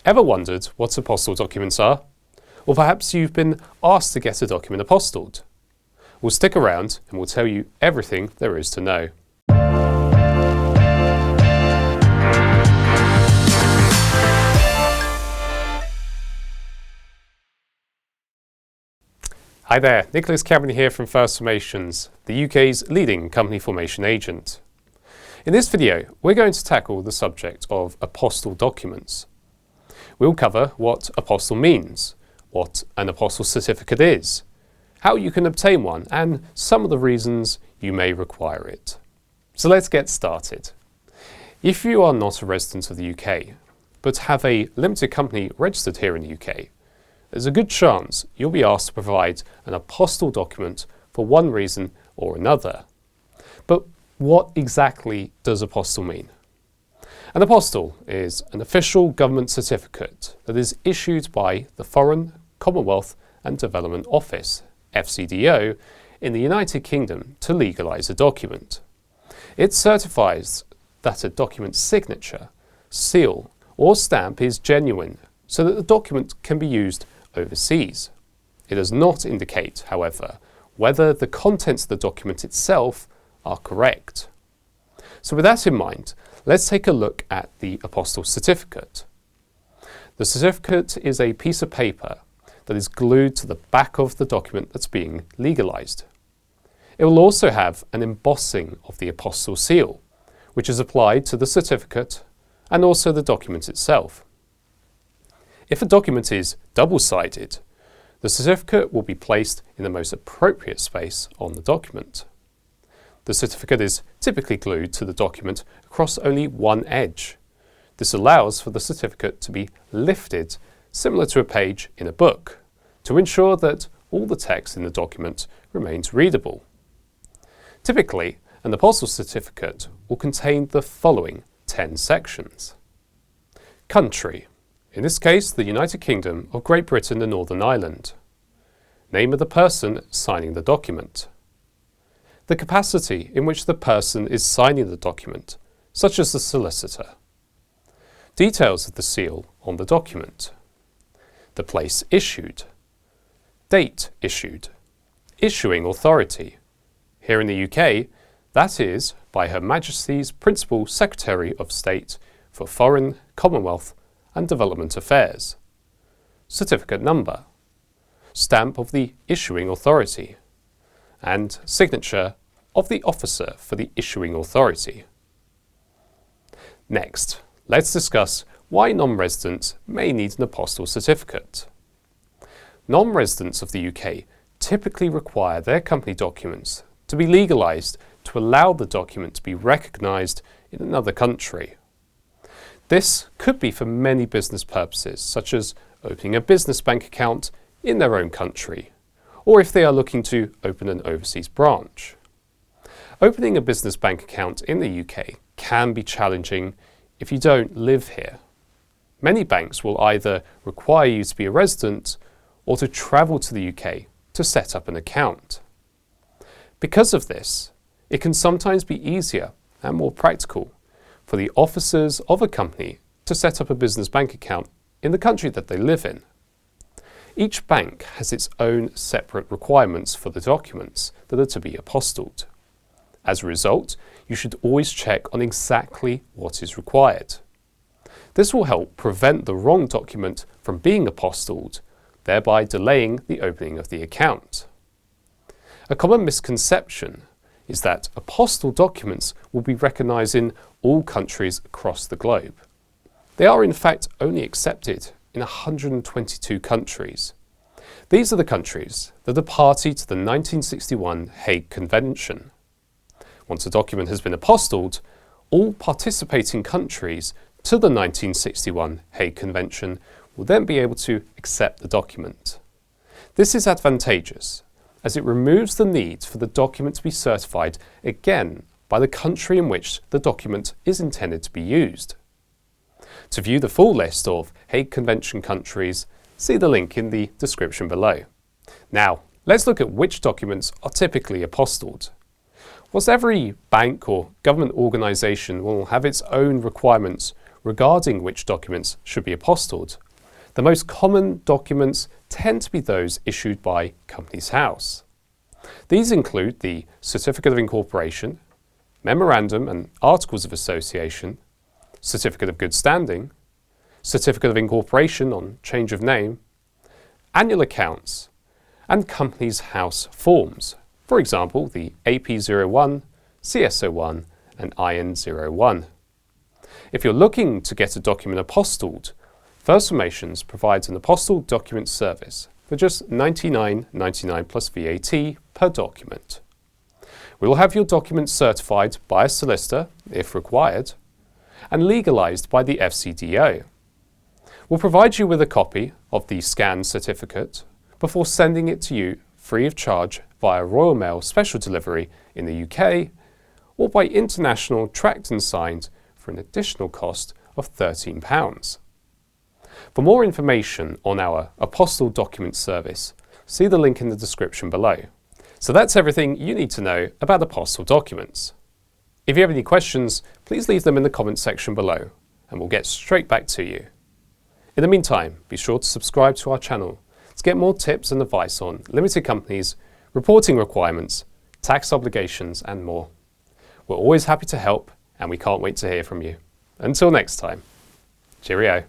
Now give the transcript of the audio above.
Ever wondered what apostille documents are? Or perhaps you've been asked to get a document apostilled? Well, stick around and we'll tell you everything there is to know. Hi there, Campion here from First Formations, the UK's leading company formation agent. In this video, we're going to tackle the subject of apostille documents. We'll cover what apostille means, what an apostille certificate is, how you can obtain one, and some of the reasons you may require it. So let's get started. If you are not a resident of the UK, but have a limited company registered here in the UK, there's a good chance you'll be asked to provide an apostille document for one reason or another. But what exactly does apostille mean? An apostille is an official government certificate that is issued by the Foreign, Commonwealth and Development Office, FCDO, in the United Kingdom to legalise a document. It certifies that a document's signature, seal or stamp is genuine so that the document can be used overseas. It does not indicate, however, whether the contents of the document itself are correct. So with that in mind, let's take a look at the apostille certificate. The certificate is a piece of paper that is glued to the back of the document that's being legalised. It will also have an embossing of the apostille seal, which is applied to the certificate and also the document itself. If a document is double-sided, the certificate will be placed in the most appropriate space on the document. The certificate is typically glued to the document across only one edge. This allows for the certificate to be lifted, similar to a page in a book, to ensure that all the text in the document remains readable. Typically, an apostille certificate will contain the following 10 sections. Country. In this case, the United Kingdom of Great Britain and Northern Ireland. Name of the person signing the document. The capacity in which the person is signing the document, such as the solicitor. Details of the seal on the document. The place issued. Date issued. Issuing authority. Here in the UK, that is by Her Majesty's Principal Secretary of State for Foreign, Commonwealth and Development Affairs. Certificate number. Stamp of the issuing authority. And signature of the officer for the issuing authority. Next, let's discuss why non-residents may need an apostille certificate. Non-residents of the UK typically require their company documents to be legalised to allow the document to be recognised in another country. This could be for many business purposes, such as opening a business bank account in their own country, or if they are looking to open an overseas branch. Opening a business bank account in the UK can be challenging if you don't live here. Many banks will either require you to be a resident or to travel to the UK to set up an account. Because of this, it can sometimes be easier and more practical for the officers of a company to set up a business bank account in the country that they live in. Each bank has its own separate requirements for the documents that are to be apostilled. As a result, you should always check on exactly what is required. This will help prevent the wrong document from being apostilled, thereby delaying the opening of the account. A common misconception is that apostille documents will be recognised in all countries across the globe. They are in fact only accepted in 122 countries. These are the countries that are party to the 1961 Hague Convention. Once a document has been apostilled, all participating countries to the 1961 Hague Convention will then be able to accept the document. This is advantageous, as it removes the need for the document to be certified again by the country in which the document is intended to be used. To view the full list of Hague Convention countries, see the link in the description below. Now, let's look at which documents are typically apostilled. Whilst every bank or government organisation will have its own requirements regarding which documents should be apostilled, the most common documents tend to be those issued by Companies House. These include the Certificate of Incorporation, Memorandum and Articles of Association, Certificate of Good Standing, Certificate of Incorporation on change of name, annual accounts, and Companies House forms, for example the AP01, CS01 and IN01. If you're looking to get a document apostilled, First Formations provides an apostilled document service for just $99.99 plus VAT per document. We will have your document certified by a solicitor, if required, and legalised by the FCDO. We'll provide you with a copy of the scanned certificate before sending it to you free of charge via Royal Mail special delivery in the UK or by international tracked and signed for an additional cost of £13. For more information on our Apostilled document service, see the link in the description below. So that's everything you need to know about Apostilled documents. If you have any questions, please leave them in the comments section below and we'll get straight back to you. In the meantime, be sure to subscribe to our channel to get more tips and advice on limited companies, reporting requirements, tax obligations and more. We're always happy to help and we can't wait to hear from you. Until next time, cheerio.